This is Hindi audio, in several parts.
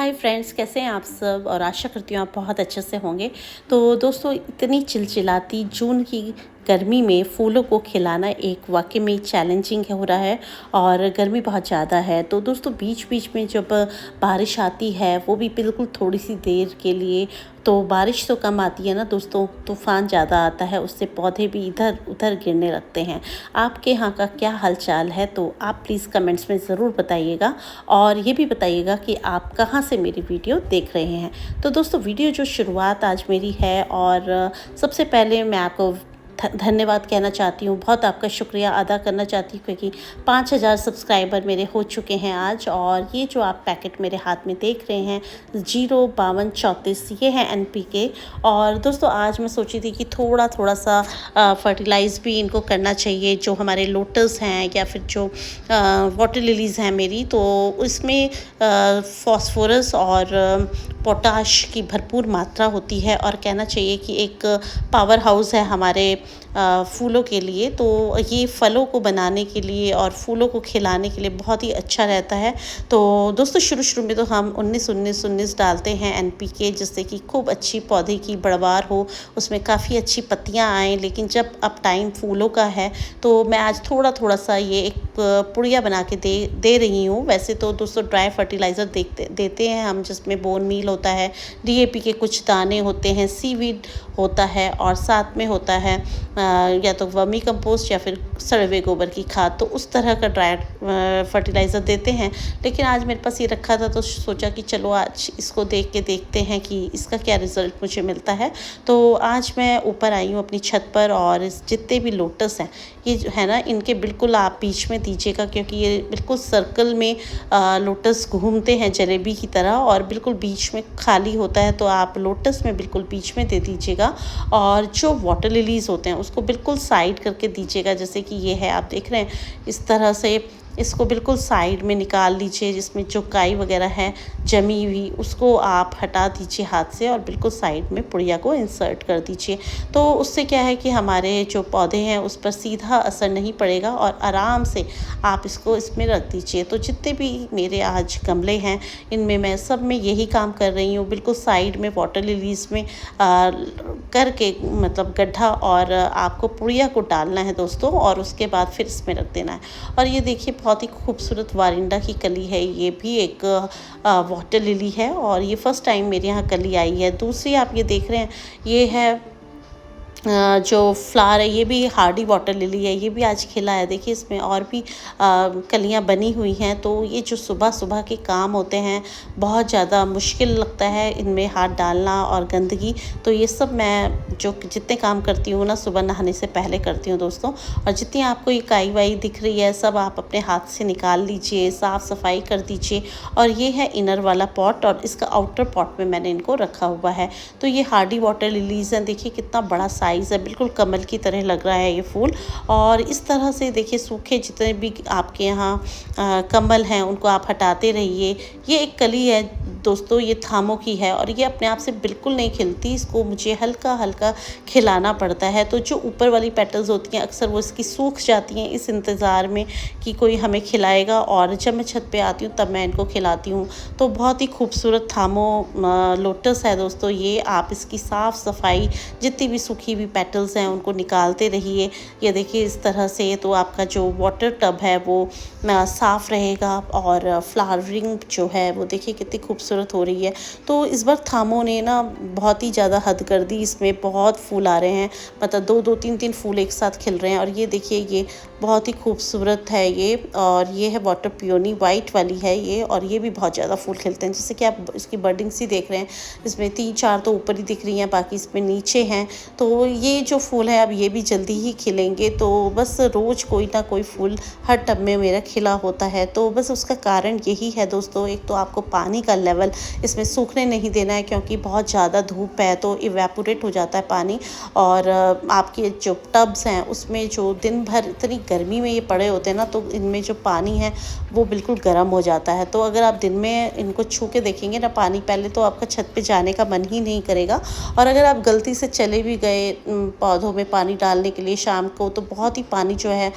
हाय फ्रेंड्स, कैसे हैं आप सब। और आशा करती हूँ आप बहुत अच्छे से होंगे। तो दोस्तों, इतनी चिलचिलाती जून की गर्मी में फूलों को खिलाना एक वाकई में चैलेंजिंग हो रहा है। और गर्मी बहुत ज़्यादा है, तो दोस्तों बीच बीच में जब बारिश आती है, वो भी बिल्कुल थोड़ी सी देर के लिए, तो बारिश तो कम आती है ना दोस्तों, तूफ़ान ज़्यादा आता है, उससे पौधे भी इधर उधर गिरने लगते हैं। आपके यहाँ का क्या हालचाल है, तो आप प्लीज़ कमेंट्स में ज़रूर बताइएगा। और ये भी बताइएगा कि आप कहाँ से मेरी वीडियो देख रहे हैं। तो दोस्तों, वीडियो जो शुरुआत आज मेरी है, और सबसे पहले मैं आपको धन्यवाद कहना चाहती हूँ, बहुत आपका शुक्रिया अदा करना चाहती हूँ, क्योंकि 5000 सब्सक्राइबर मेरे हो चुके हैं आज। और ये जो आप पैकेट मेरे हाथ में देख रहे हैं 05234, ये है NPK। और दोस्तों, आज मैं सोची थी कि थोड़ा सा फर्टिलाइज़ भी इनको करना चाहिए, जो हमारे लोटस हैं या फिर जो वाटर लिलीज़ हैं मेरी, तो इसमें फॉस्फोरस और पोटाश की भरपूर मात्रा होती है। और कहना चाहिए कि एक पावर हाउस है हमारे फूलों के लिए। तो ये फलों को बनाने के लिए और फूलों को खिलाने के लिए बहुत ही अच्छा रहता है। तो दोस्तों, शुरू में तो हम 19-19-19 डालते हैं NPK, जिससे कि खूब अच्छी पौधे की बढ़वार हो, उसमें काफ़ी अच्छी पत्तियां आएँ। लेकिन जब अब टाइम फूलों का है, तो मैं आज थोड़ा सा ये एक पुड़िया बना के दे रही हूँ। वैसे तो दोस्तों ड्राई फर्टिलाइज़र देते हैं हम, जिसमें बोन मील होता है, DAP के कुछ दाने होते हैं, सीवीड होता है, और साथ में होता है या तो वर्मी कंपोस्ट या फिर सड़े हुए गोबर की खाद। तो उस तरह का ड्राई फर्टिलाइज़र देते हैं। लेकिन आज मेरे पास ये रखा था, तो सोचा कि चलो आज इसको देख के देखते हैं कि इसका क्या रिज़ल्ट मुझे मिलता है। तो आज मैं ऊपर आई हूँ अपनी छत पर, और जितने भी लोटस हैं, ये जो है ना, इनके बिल्कुल आप बीच में दीजिएगा, क्योंकि ये बिल्कुल सर्कल में लोटस घूमते हैं जलेबी की तरह, और बिल्कुल बीच में खाली होता है। तो आप लोटस में बिल्कुल बीच में दे दीजिएगा। और जो वाटर लिलीज़ होते हैं, उसको बिल्कुल साइड करके दीजिएगा, जैसे कि ये है, आप देख रहे हैं, इस तरह से इसको बिल्कुल साइड में निकाल लीजिए। जिसमें जो काई वगैरह है जमी हुई, उसको आप हटा दीजिए हाथ से, और बिल्कुल साइड में पुड़िया को इंसर्ट कर दीजिए। तो उससे क्या है कि हमारे जो पौधे हैं उस पर सीधा असर नहीं पड़ेगा, और आराम से आप इसको इसमें रख दीजिए। तो जितने भी मेरे आज गमले हैं, इनमें मैं सब में यही काम कर रही हूँ, बिल्कुल साइड में वाटर लिलीज़ में करके, मतलब गड्ढा, और आपको पुड़िया को डालना है दोस्तों, और उसके बाद फिर इसमें रख देना है। और ये देखिए, बहुत ही खूबसूरत वारिंडा की कली है, ये भी एक वाटर लिली है, और ये फर्स्ट टाइम मेरे यहाँ कली आई है। दूसरी आप ये देख रहे हैं, ये है जो फ्लावर है, ये भी हार्डी वाटर लिली है, ये भी आज खिला है। देखिए, इसमें और भी कलियां बनी हुई हैं। तो ये जो सुबह के काम होते हैं, बहुत ज़्यादा मुश्किल लगता है इनमें हाथ डालना और गंदगी। तो ये सब मैं जितने काम करती हूँ ना, सुबह नहाने से पहले करती हूँ दोस्तों। और जितनी आपको ये काई वाई दिख रही है, सब आप अपने हाथ से निकाल लीजिए, साफ़ सफाई कर दीजिए। और ये है इनर वाला पॉट, और इसका आउटर पॉट में मैंने इनको रखा हुआ है। तो ये हार्डी वाटर लिलीज़ हैं। देखिए कितना बड़ा साइज़ है, बिल्कुल कमल की तरह लग रहा है ये फूल। और इस तरह से देखिए, सूखे जितने भी आपके यहाँ कमल हैं, उनको आप हटाते रहिए। ये एक कली है दोस्तों, ये थामों की है, और ये अपने आप से बिल्कुल नहीं खिलती, इसको मुझे हल्का खिलाना पड़ता है। तो जो ऊपर वाली पेटल्स होती हैं, अक्सर वो इसकी सूख जाती हैं, इस इंतज़ार में कि कोई हमें खिलाएगा। और जब मैं छत पे आती हूँ, तब मैं इनको खिलाती हूँ। तो बहुत ही खूबसूरत थामो लोटस है दोस्तों ये। आप इसकी साफ़ सफाई, जितनी भी सूखी हुई पेटल्स हैं, उनको निकालते रहिए। ये देखिए, इस तरह से तो आपका जो वाटर टब है वो साफ़ रहेगा, और फ्लावरिंग जो है वो देखिए कितनी खूबसूरत हो रही है। तो इस बार थामों ने ना बहुत ही ज़्यादा हद कर दी, इसमें बहुत फूल आ रहे हैं, मतलब 2-2 3-3 फूल एक साथ खिल रहे हैं। और ये देखिए, ये बहुत ही खूबसूरत है ये। और ये है वाटर पियोनी, वाइट वाली है ये, और ये भी बहुत ज़्यादा फूल खिलते हैं। जैसे कि आप इसकी बर्डिंग्स ही देख रहे हैं, इसमें 3-4 तो ऊपर ही दिख रही हैं, बाकी इसमें नीचे हैं। तो ये जो फूल है, अब ये भी जल्दी ही खिलेंगे। तो बस रोज़ कोई ना कोई फूल हर टब में मेरा खिला होता है। तो बस उसका कारण यही है दोस्तों, एक तो आपको पानी का लेवल इसमें सूखने नहीं देना है, क्योंकि बहुत ज़्यादा धूप है तो इवेपोरेट हो जाता है पानी। और आपके जो टब्स हैं, उसमें जो दिन भर इतनी गर्मी में ये पड़े होते हैं ना, तो इनमें जो पानी है वो बिल्कुल गर्म हो जाता है। तो अगर आप दिन में इनको छू के देखेंगे ना पानी, पहले तो आपका छत पे जाने का मन ही नहीं करेगा। और अगर आप गलती से चले भी गए पौधों में पानी डालने के लिए शाम को, तो बहुत ही पानी जो है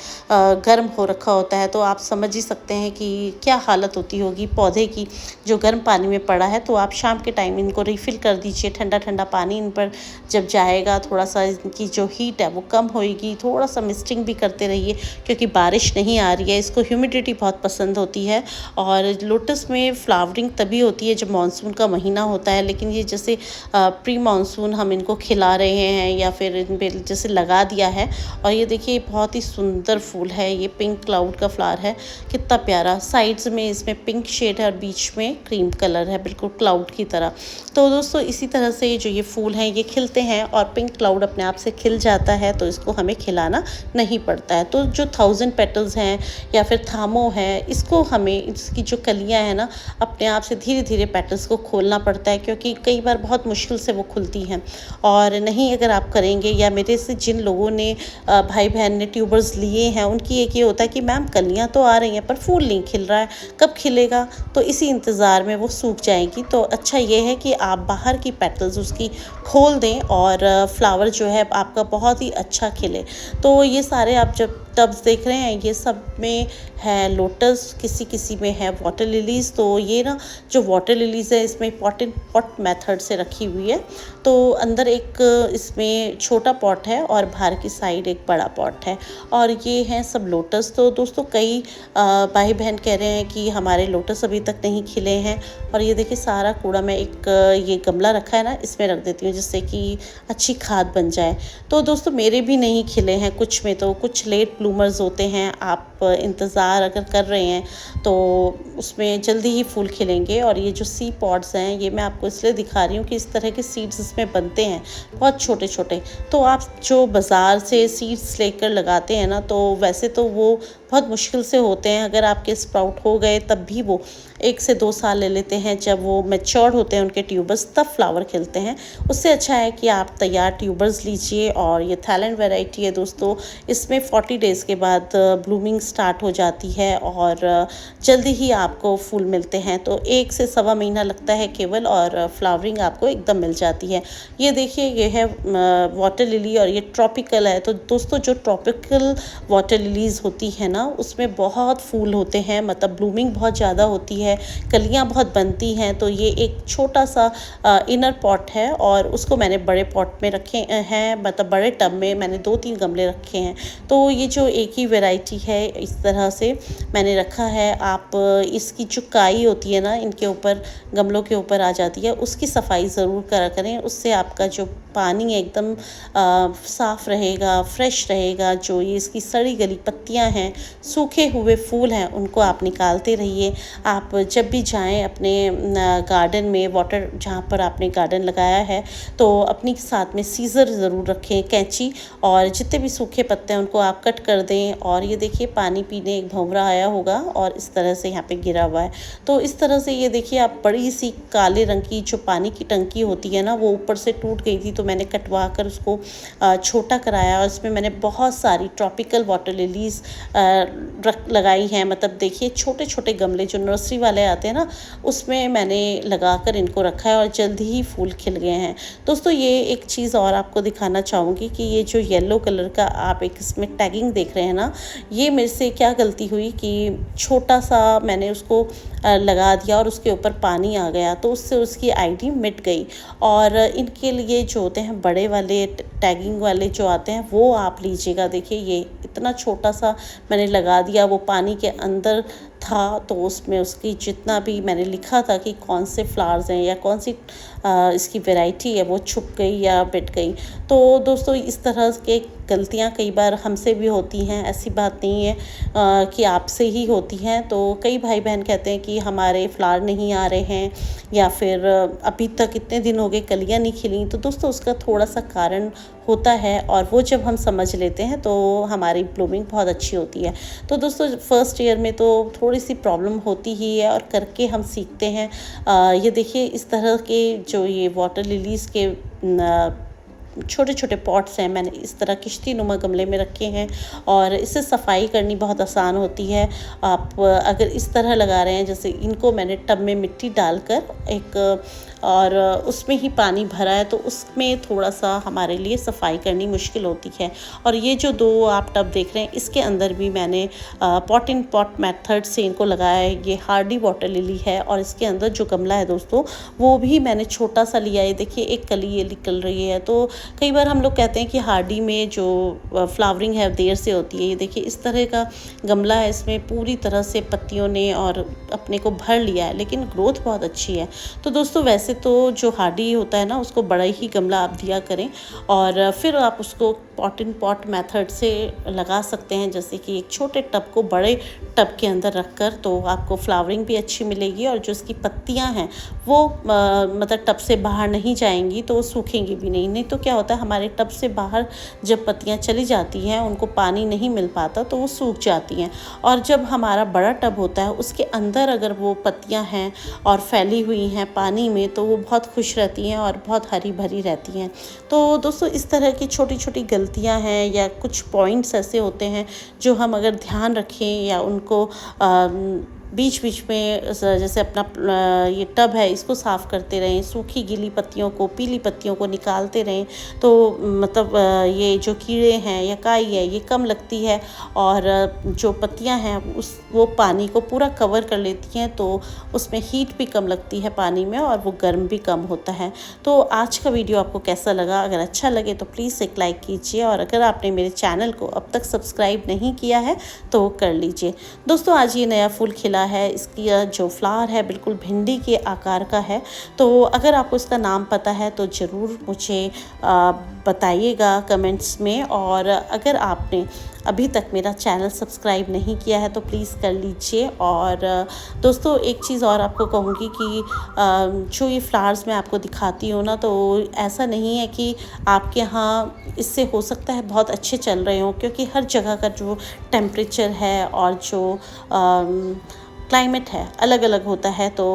गर्म हो रखा होता है। तो आप समझ ही सकते हैं कि क्या हालत होती होगी पौधे की जो गर्म पानी में पड़ा है। तो आप शाम के टाइम इनको रिफ़िल कर दीजिए, ठंडा ठंडा पानी इन पर जब जाएगा, थोड़ा सा इनकी जो हीट है वो कम होएगी। थोड़ा सा मिस्टिंग भी करते रहिए क्योंकि बारिश नहीं आ रही है, इसको ह्यूमिडिटी बहुत पसंद होती है। और लोटस में फ्लावरिंग तभी होती है जब मानसून का महीना होता है, लेकिन ये जैसे प्री मानसून हम इनको खिला रहे हैं या फिर इन पे जैसे लगा दिया है। और ये देखिए बहुत ही सुंदर फूल है, ये पिंक क्लाउड का फ्लावर है, कितना प्यारा। साइड्स में इसमें पिंक शेड है और बीच में क्रीम कलर है, बिल्कुल क्लाउड की तरह। तो दोस्तों इसी तरह से जो ये फूल हैं ये खिलते हैं और पिंक क्लाउड अपने आप से खिल जाता है, तो इसको हमें खिलाना नहीं पड़ता है। तो जो 1000 पेटल्स हैं या फिर थामो है, इसको हमें इसकी जो कलियां हैं ना, अपने आप से धीरे धीरे पेटल्स को खोलना पड़ता है, क्योंकि कई बार बहुत मुश्किल से वो खुलती हैं। और नहीं अगर आप करेंगे, या मेरे से जिन लोगों ने भाई बहन ने ट्यूबर्स लिए हैं, उनकी एक ये होता है कि मैम कलियां तो आ रही हैं पर फूल नहीं खिल रहा है, कब खिलेगा। तो इसी इंतज़ार में वो सूख जाएंगी। तो अच्छा ये है कि आप बाहर की पेटल्स उसकी खोल दें और फ्लावर जो है आपका बहुत ही अच्छा खिले। तो ये सारे आप जब टब्स देख रहे हैं, ये सब में है लोटस, किसी किसी में है वाटर लिलीज़। तो ये ना जो वाटर लिलीज़ है इसमें पॉट मेथड से रखी हुई है। तो अंदर एक इसमें छोटा पॉट है और बाहर की साइड एक बड़ा पॉट है, और ये हैं सब लोटस। तो दोस्तों कई भाई बहन कह रहे हैं कि हमारे लोटस अभी तक नहीं खिले हैं। और ये देखिए सारा कूड़ा मैं एक ये गमला रखा है ना, इसमें रख देती हूँ जिससे कि अच्छी खाद बन जाए। तो दोस्तों मेरे भी नहीं खिले हैं कुछ में, तो कुछ लेट ब्लूमर्स होते हैं। आप इंतज़ार अगर कर रहे हैं तो उसमें जल्दी ही फूल खिलेंगे। और ये जो सी पॉट्स हैं ये मैं आपको इसलिए दिखा रही हूँ कि इस तरह के सीड्स इसमें बनते हैं बहुत छोटे छोटे। तो आप जो बाज़ार से सीड्स लेकर लगाते हैं ना, तो वैसे तो वो बहुत मुश्किल से होते हैं। अगर आपके स्प्राउट हो गए तब भी वो 1 से 2 साल ले लेते हैं। जब वो मैच्योर होते हैं उनके ट्यूबर्स, तब फ्लावर खिलते हैं। उससे अच्छा है कि आप तैयार ट्यूबर्स लीजिए। और ये थाईलैंड वैरायटी है दोस्तों, इसमें 40 डेज़ के बाद ब्लूमिंग स्टार्ट हो जाती है और जल्दी ही आपको फूल मिलते हैं। तो 1 से सवा महीना लगता है केवल, और फ्लावरिंग आपको एकदम मिल जाती है। ये देखिए ये है वाटर लिली, और ये ट्रॉपिकल है। तो दोस्तों जो ट्रॉपिकल वाटर लिलीज़ होती है ना, उसमें बहुत फूल होते हैं, मतलब ब्लूमिंग बहुत ज़्यादा होती है, कलियां बहुत बनती हैं। तो ये एक छोटा सा इनर पॉट है और उसको मैंने बड़े पॉट में रखे हैं, मतलब बड़े टब में मैंने 2-3 गमले रखे हैं। तो ये जो एक ही वैरायटी है इस तरह से मैंने रखा है। आप इसकी जो काई होती है ना, इनके ऊपर गमलों के ऊपर आ जाती है, उसकी सफाई ज़रूर करा करें। उससे आपका जो पानी है एकदम साफ़ रहेगा, फ्रेश रहेगा। जो ये इसकी सड़ी गली पत्तियां हैं, सूखे हुए फूल हैं, उनको आप निकालते रहिए। आप जब भी जाएं अपने गार्डन में, वाटर जहाँ पर आपने गार्डन लगाया है, तो अपनी साथ में सीज़र ज़रूर रखें, कैंची, और जितने भी सूखे पत्ते हैं उनको आप कट कर दें। और ये देखिए पानी पीने एक भंवरा आया होगा और इस तरह से यहाँ पे गिरा हुआ है। तो इस तरह से ये देखिए आप बड़ी सी काले रंग की जो पानी की टंकी होती है ना, वो ऊपर से टूट गई थी, तो मैंने कटवा कर उसको छोटा कराया और इसमें मैंने बहुत सारी ट्रॉपिकल वाटर लिलीज़ लगाई हैं। मतलब देखिए छोटे छोटे गमले जो नर्सरी वाले आते हैं ना, उसमें मैंने लगाकर इनको रखा है और जल्दी ही फूल खिल गए हैं। दोस्तों ये एक चीज़ और आपको दिखाना चाहूँगी कि ये जो येलो कलर का आप एक इसमें टैगिंग देख रहे हैं ना, ये मेरे से क्या गलती हुई कि छोटा सा मैंने उसको लगा दिया और उसके ऊपर पानी आ गया, तो उससे उसकी आईडी मिट गई। और इनके लिए जो होते हैं बड़े वाले टैगिंग वाले जो आते हैं, वो आप लीजिएगा। देखिए ये इतना छोटा सा मैंने लगा दिया, वो पानी के अंदर था, तो उसमें उसकी जितना भी मैंने लिखा था कि कौन से फ्लावर्स हैं या कौन सी इसकी वैरायटी है, वो छुप गई या मिट गई। तो दोस्तों इस तरह के गलतियां कई बार हमसे भी होती हैं, ऐसी बात नहीं है कि आपसे ही होती हैं। तो कई भाई बहन कहते हैं कि हमारे फ्लावर नहीं आ रहे हैं, या फिर अभी तक इतने दिन हो गए कलियां नहीं खिली। तो दोस्तों उसका थोड़ा सा कारण होता है, और वो जब हम समझ लेते हैं तो हमारी ब्लूमिंग बहुत अच्छी होती है। तो दोस्तों फर्स्ट ईयर में तो थोड़ी सी प्रॉब्लम होती ही है, और करके हम सीखते हैं। ये देखिए इस तरह के जो ये वाटर लिलीज़ के छोटे छोटे पॉट्स हैं, मैंने इस तरह किश्ती नुमा गमले में रखे हैं, और इससे सफाई करनी बहुत आसान होती है। आप अगर इस तरह लगा रहे हैं, जैसे इनको मैंने टब में मिट्टी डालकर एक और उसमें ही पानी भरा है, तो उसमें थोड़ा सा हमारे लिए सफाई करनी मुश्किल होती है। और ये जो 2 आप टब देख रहे हैं, इसके अंदर भी मैंने पॉट इन पॉट मेथड से इनको लगाया है। ये हार्डी वाटर लिली है और इसके अंदर जो गमला है दोस्तों, वो भी मैंने छोटा सा लिया है। देखिए एक कली ये निकल रही है। तो कई बार हम लोग कहते हैं कि हार्डी में जो फ्लावरिंग है देर से होती है। ये देखिए इस तरह का गमला है, इसमें पूरी तरह से पत्तियों ने और अपने को भर लिया है, लेकिन ग्रोथ बहुत अच्छी है। तो दोस्तों वैसे तो जो हार्डी होता है ना, उसको बड़ा ही गमला आप दिया करें और फिर आप उसको पॉट इन पॉट मेथड से लगा सकते हैं। जैसे कि एक छोटे टब को बड़े टब के अंदर रखकर, तो आपको फ्लावरिंग भी अच्छी मिलेगी और जो इसकी पत्तियां हैं वो मतलब टब से बाहर नहीं जाएंगी, तो वो सूखेंगी भी नहीं। तो क्या होता है, हमारे टब से बाहर जब पत्तियां चली जाती हैं, उनको पानी नहीं मिल पाता, तो वो सूख जाती हैं। और जब हमारा बड़ा टब होता है, उसके अंदर अगर वो पत्तियां हैं और फैली हुई हैं पानी में, तो वो बहुत खुश रहती हैं और बहुत हरी भरी रहती हैं। तो दोस्तों इस तरह की छोटी छोटी गलतियां हैं या कुछ पॉइंट्स ऐसे होते हैं जो हम अगर ध्यान रखें या उनको बीच बीच में जैसे अपना ये टब है इसको साफ़ करते रहें, सूखी गीली पत्तियों को, पीली पत्तियों को निकालते रहें, तो मतलब ये जो कीड़े हैं या काई है ये कम लगती है और जो पत्तियां हैं वो पानी को पूरा कवर कर लेती हैं, तो उसमें हीट भी कम लगती है पानी में और वो गर्म भी कम होता है। तो आज का वीडियो आपको कैसा लगा? अगर अच्छा लगे तो प्लीज़ एक लाइक कीजिए और अगर आपने मेरे चैनल को अब तक सब्सक्राइब नहीं किया है तो कर लीजिए। दोस्तों आज ये नया फूल खिला है, इसकी जो फ्लावर है बिल्कुल भिंडी के आकार का है। तो अगर आपको इसका नाम पता है तो ज़रूर मुझे बताइएगा कमेंट्स में। और अगर आपने अभी तक मेरा चैनल सब्सक्राइब नहीं किया है तो प्लीज़ कर लीजिए। और दोस्तों एक चीज़ और आपको कहूँगी कि जो ये फ्लावर्स मैं आपको दिखाती हूँ ना, तो ऐसा नहीं है कि आपके यहाँ इससे हो सकता है बहुत अच्छे चल रहे हों, क्योंकि हर जगह का जो टेम्परेचर है और जो क्लाइमेट है अलग अलग होता है। तो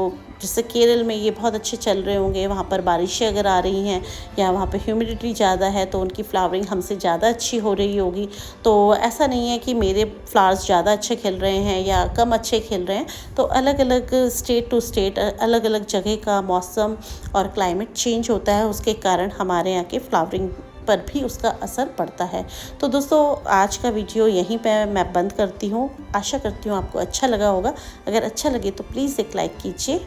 जैसे केरल में ये बहुत अच्छे चल रहे होंगे, वहाँ पर बारिशें अगर आ रही हैं या वहाँ पे ह्यूमिडिटी ज़्यादा है, तो उनकी फ्लावरिंग हमसे ज़्यादा अच्छी हो रही होगी। तो ऐसा नहीं है कि मेरे फ्लावर्स ज़्यादा अच्छे खिल रहे हैं या कम अच्छे खिल रहे हैं। तो अलग अलग स्टेट टू स्टेट अलग अलग जगह का मौसम और क्लाइमेट चेंज होता है, उसके कारण हमारे यहाँ के फ्लावरिंग पर भी उसका असर पड़ता है। तो दोस्तों आज का वीडियो यहीं पे मैं बंद करती हूँ। आशा करती हूँ आपको अच्छा लगा होगा। अगर अच्छा लगे तो प्लीज़ एक लाइक कीजिए